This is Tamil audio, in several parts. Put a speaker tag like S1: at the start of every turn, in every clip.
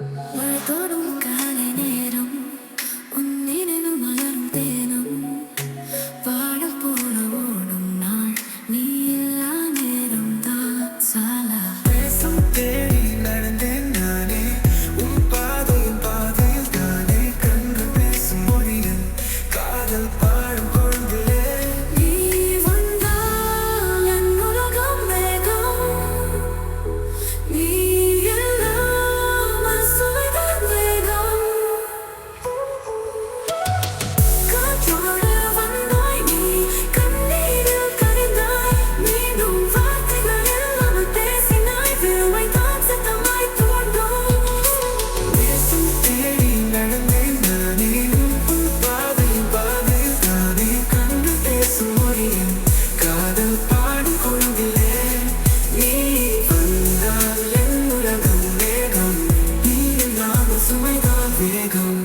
S1: மழைதோறும் காலை நேரம் உன் நினைவு மலரும் தேனும் வாழப் போல ஓடும் நாள் நீ இல்லா நேரம் தான் சாலா
S2: தேசம் தேடி நடந்தேன் நானே உன் பாதையில் தானே கண்கள் பேசும் மொழியில் காதல் பாடும் பொழுதிலே
S1: நீ வந்தால் என் உலகம் வேகம் நீ இல்லாமல் சுவைதான் வேகம் காற்றோடு வந்தாய் நீ கண்ணீரில் கரைந்தாய் மீண்டும் வார்த்தைகள் இல்லாமல் பேசினாய் வெறுமை தான் சத்தமாய் தோன்றும்
S2: தேசம் தேடி நடந்தேன் நானே உன் பாதையில் தானே கண்கள் பேசும் மொழியில் காதல் பாடும் பொழுதிலே நீ வந்தால் என் உலகம் வேகம் நீ இல்லாமல் சுமைதான் வேகம்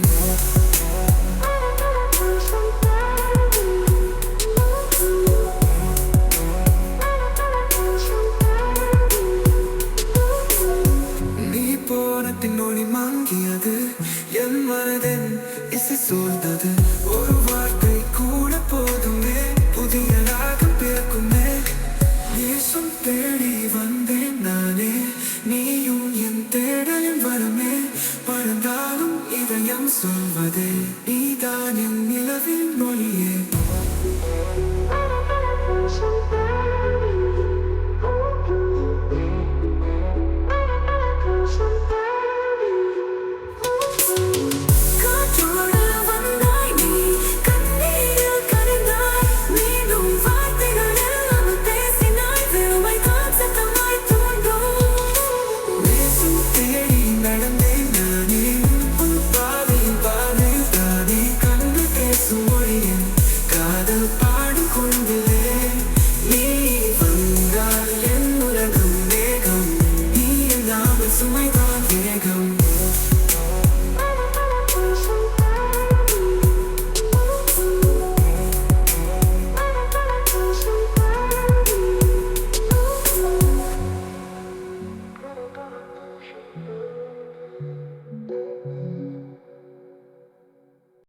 S2: நீ போனத்தின் ஒளி மங்கியது என் மனதின் இசை சூழ்ந்தது ஒரு வார்த்தை கூட போதுமே புதிய ராகம் பிறக்குமே நேசம் தேடி வந்தேன் நானே நீயும் என் தேடலின் வரமே பறந்தாலும் இதயம் சொல்வதே நீதான் என் நிலவில்